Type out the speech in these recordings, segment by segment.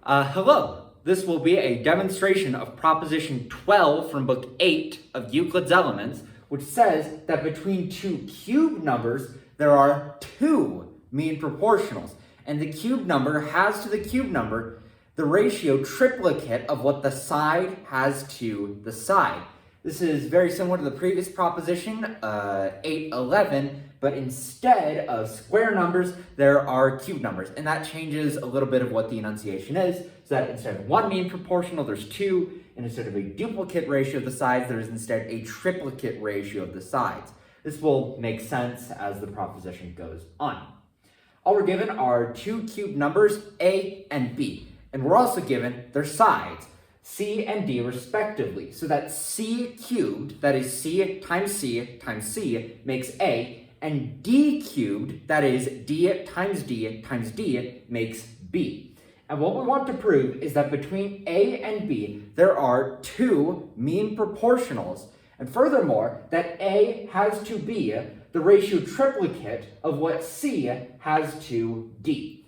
Hello, this will be a demonstration of proposition 12 from book 8 of Euclid's Elements, which says that between two cube numbers, there are two mean proportionals, and the cube number has to the cube number the ratio triplicate of what the side has to the side. This is very similar to the previous proposition, 8.11, but instead of square numbers, there are cube numbers, and that changes a little bit of what the enunciation is, so that instead of one mean proportional, there's two, and instead of a duplicate ratio of the sides, there's instead a triplicate ratio of the sides. This will make sense as the proposition goes on. All we're given are two cube numbers, A and B, and we're also given their sides, C and D respectively, so that C cubed, that is C times C times C, makes A, and D cubed, that is D times D times D, makes B. And what we want to prove is that between A and B, there are two mean proportionals, and furthermore, that A has to B the ratio triplicate of what C has to D.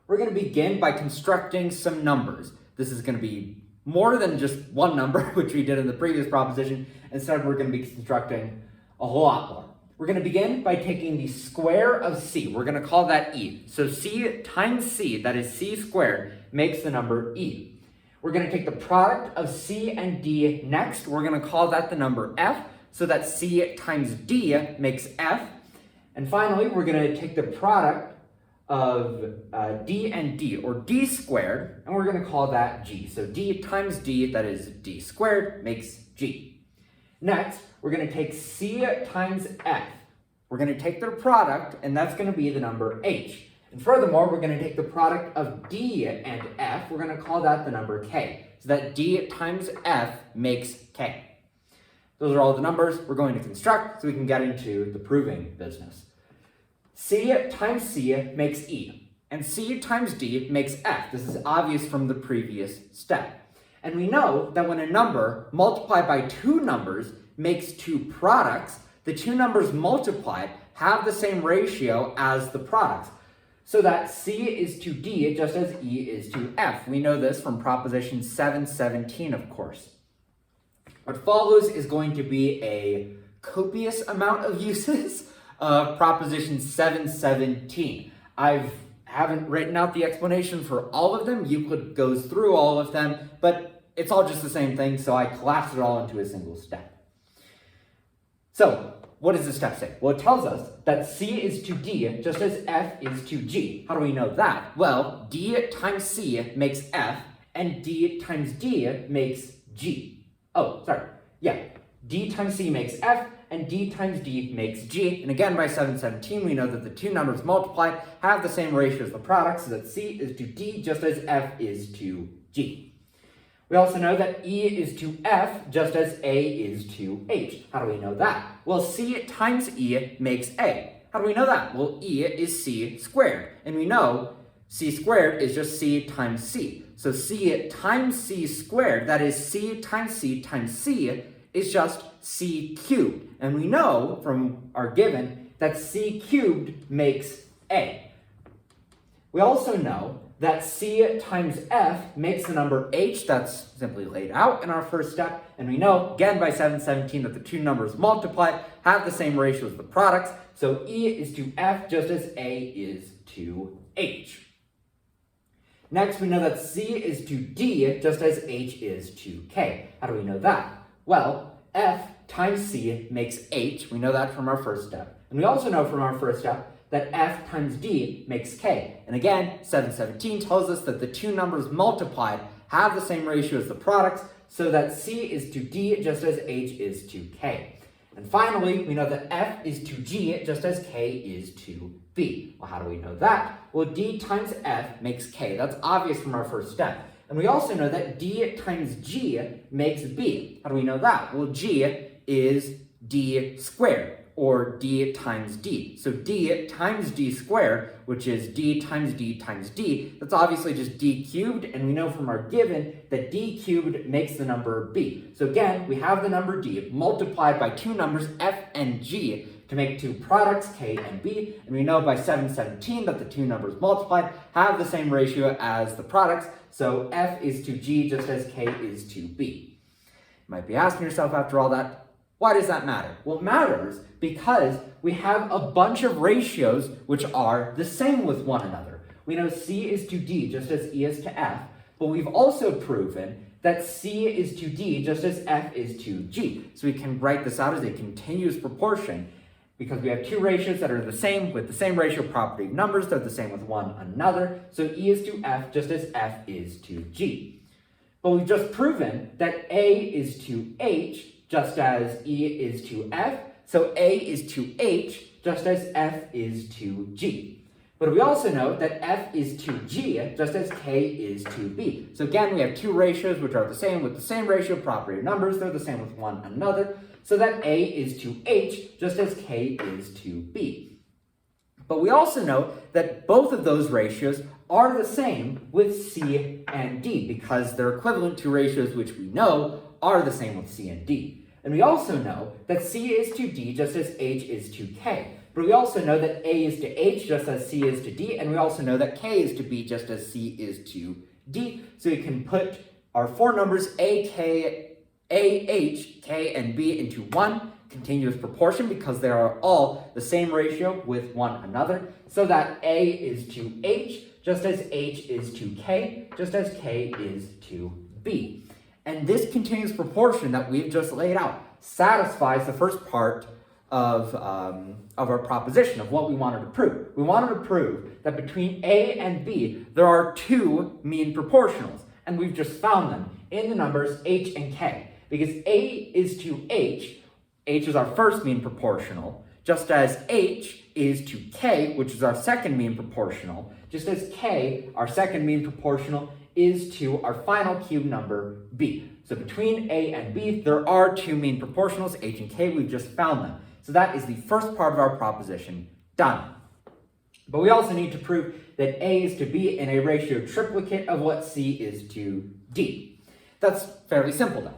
We're going to begin by constructing some numbers. This is going to be more than just one number, which we did in the previous proposition. Instead, we're going to be constructing a whole lot more. We're going to begin by taking the square of C. We're going to call that E. So C times C, that is C squared, makes the number E. We're going to take the product of C and D next. We're going to call that the number F, so that C times D makes F. And finally, we're going to take the product of D and D, or D squared, and we're going to call that G. So D times D, that is D squared, makes G. Next, we're going to take C times F. We're going to take their product, and that's going to be the number H. And furthermore, we're going to take the product of D and F. We're going to call that the number K. So that D times F makes K. Those are all the numbers we're going to construct so we can get into the proving business. C times C makes E, and C times D makes F. This is obvious from the previous step. And we know that when a number multiplied by two numbers makes two products, the two numbers multiplied have the same ratio as the products, so that C is to D just as E is to F. We know this from proposition 7.17, of course. What follows is going to be a copious amount of uses of proposition 7.17. I haven't written out the explanation for all of them. Euclid goes through all of them, but it's all just the same thing, so I collapsed it all into a single step. So, what does this step say? Well, it tells us that C is to D just as F is to G. How do we know that? Well, D times C makes F, and D times D makes G. Oh, sorry. Yeah, D times C makes F, and D times D makes G. And again, by 7.17, we know that the two numbers multiplied have the same ratio as the product, so that C is to D just as F is to G. We also know that E is to F just as A is to H. How do we know that? Well, C times E makes A. How do we know that? Well, E is C squared, and we know C squared is just C times C. So C times C squared, that is C times C times C, is just C cubed. And we know from our given that C cubed makes A. We also know that C times F makes the number H. That's simply laid out in our first step. And we know, again, by 7.17, that the two numbers multiplied have the same ratio as the products. So E is to F just as A is to H. Next, we know that C is to D just as H is to K. How do we know that? Well, F times C makes H. We know that from our first step. And we also know from our first step that F times D makes K. And again, 7.17 tells us that the two numbers multiplied have the same ratio as the products, so that C is to D just as H is to K. And finally, we know that F is to G just as K is to B. Well, how do we know that? Well, D times F makes K. That's obvious from our first step. And we also know that D times G makes B. How do we know that? Well, G is D squared, or D times D. So D times D squared, which is D times D times D, that's obviously just D cubed, and we know from our given that D cubed makes the number B. So again, we have the number D multiplied by two numbers F and G to make two products, k and b, and we know by 717 that the two numbers multiplied have the same ratio as the products, so f is to g just as k is to b. You might be asking yourself after all that, why does that matter? Well, it matters because we have a bunch of ratios which are the same with one another. We know c is to d just as e is to f, but we've also proven that c is to d just as f is to g. So we can write this out as a continuous proportion because we have two ratios that are the same with the same ratio property of numbers. They're the same with one another. So e is to f just as f is to g. But we've just proven that a is to h just as e is to f. So a is to h just as f is to g. But we also know that f is to g just as k is to b. So again, we have two ratios which are the same with the same ratio property of numbers. They're the same with one another. So that a is to h just as k is to b. But we also know that both of those ratios are the same with c and d because they're equivalent to ratios which we know are the same with c and d. And we also know that c is to d just as h is to k. But we also know that a is to h just as c is to d, and we also know that k is to b just as c is to d. So we can put our four numbers a, h, k, and b into one continuous proportion because they are all the same ratio with one another. So that a is to h just as h is to k, just as k is to b. And this continuous proportion that we've just laid out satisfies the first part of our proposition, of what we wanted to prove. We wanted to prove that between a and b, there are two mean proportionals, and we've just found them in the numbers h and k. Because a is to h is our first mean proportional, just as h is to k, which is our second mean proportional, just as k, our second mean proportional, is to our final cube number b. So between a and b, there are two mean proportionals, h and k. We've just found them. So that is the first part of our proposition done. But we also need to prove that a is to b in a ratio triplicate of what c is to d. That's fairly simple though.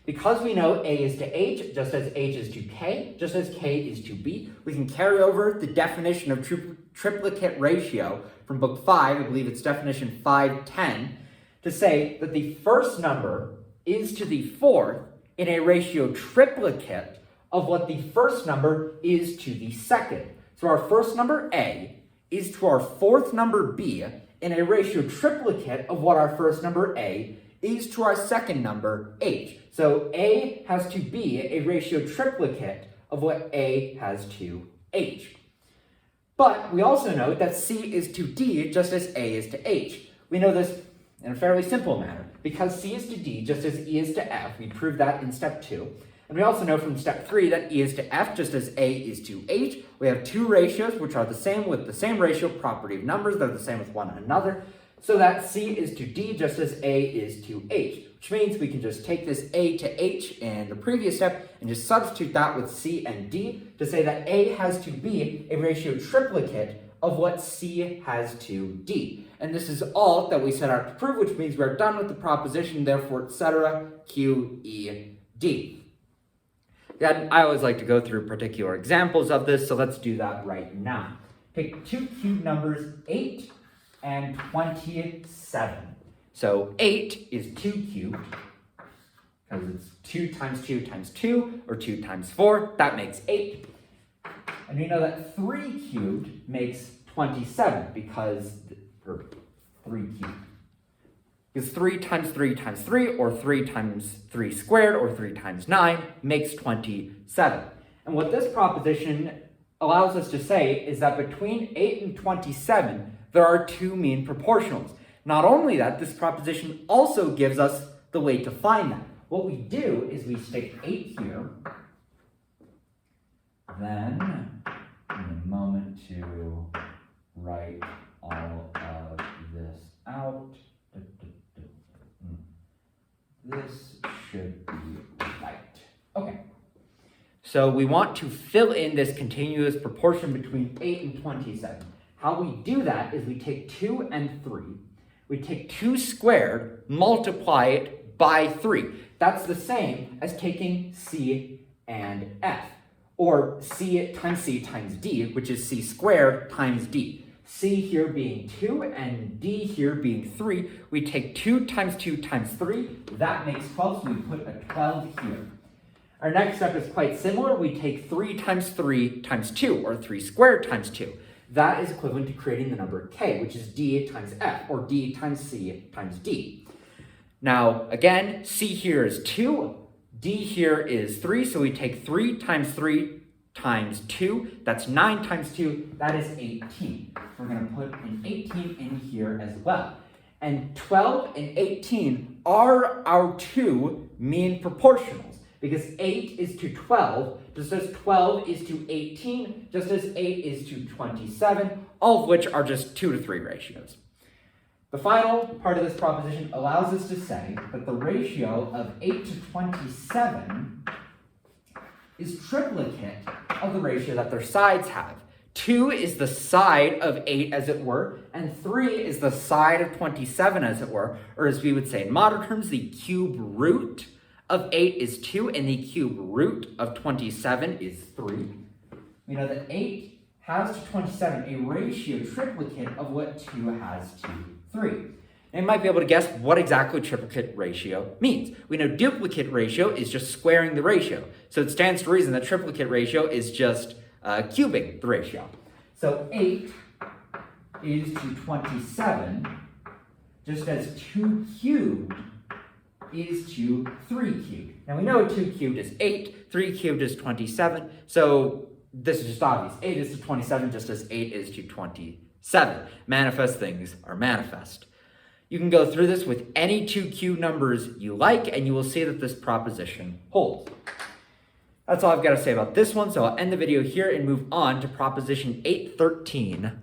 Because we know a is to h, just as h is to k, just as k is to b, we can carry over the definition of triplicate ratio from book 5, I believe it's definition 5.10, to say that the first number is to the fourth in a ratio triplicate of what the first number is to the second. So our first number a is to our fourth number b in a ratio triplicate of what our first number a is to our second number h. So a has to be a ratio triplicate of what a has to h. But we also know that c is to d just as a is to h. We know this in a fairly simple manner. Because c is to d just as e is to f, we proved that in step 2. And we also know from step 3 that e is to f just as a is to h. We have two ratios which are the same with the same ratio property of numbers. They're the same with one another. So that c is to d just as a is to h, which means we can just take this a to h in the previous step and just substitute that with c and d to say that a has to be a ratio triplicate of what c has to d. And this is all that we set out to prove, which means we're done with the proposition, therefore, etc., q, e, d. And I always like to go through particular examples of this, so let's do that right now. Take two cube numbers, 8 and 27. So 8 is 2 cubed, because it's 2 times 2 times 2, or 2 times 4, that makes 8. And we know that 3 cubed makes 27, because, or 3 cubed. Because 3 times 3 times 3, or 3 times 3 squared, or 3 times 9, makes 27. And what this proposition allows us to say is that between 8 and 27, there are two mean proportionals. Not only that, this proposition also gives us the way to find that. What we do is we stick 8 here, then, in a moment to write all of this out. This should be right. Okay. So we want to fill in this continuous proportion between 8 and 27. How we do that is we take 2 and 3. We take 2 squared, multiply it by 3. That's the same as taking c and f. or c times d, which is c squared times d. C here being 2 and d here being 3. We take 2 times 2 times 3. That makes 12, so we put a 12 here. Our next step is quite similar. We take 3 times 3 times 2, or 3 squared times 2. That is equivalent to creating the number k, which is d times f, or d times c times d. Now, again, c here is 2, d here is 3, so we take 3 times 3 times 2, that's 9 times 2, that is 18. We're going to put an 18 in here as well. And 12 and 18 are our two mean proportionals, because 8 is to 12, just as 12 is to 18, just as 8 is to 27, all of which are just 2 to 3 ratios. The final part of this proposition allows us to say that the ratio of 8 to 27 is triplicate of the ratio that their sides have. 2 is the side of 8, as it were, and 3 is the side of 27, as it were, or as we would say in modern terms, the cube root of 8 is 2, and the cube root of 27 is 3. We know that 8 has to 27 a ratio triplicate of what 2 has to 3. And you might be able to guess what exactly triplicate ratio means. We know duplicate ratio is just squaring the ratio. So it stands to reason that triplicate ratio is just cubing the ratio. So 8 is to 27, just as 2 cubed is to 3 cubed. Now we know 2 cubed is 8, 3 cubed is 27, so this is just obvious. 8 is to 27, just as 8 is to 27. Manifest things are manifest. You can go through this with any two cube numbers you like, and you will see that this proposition holds. That's all I've got to say about this one, so I'll end the video here and move on to proposition 813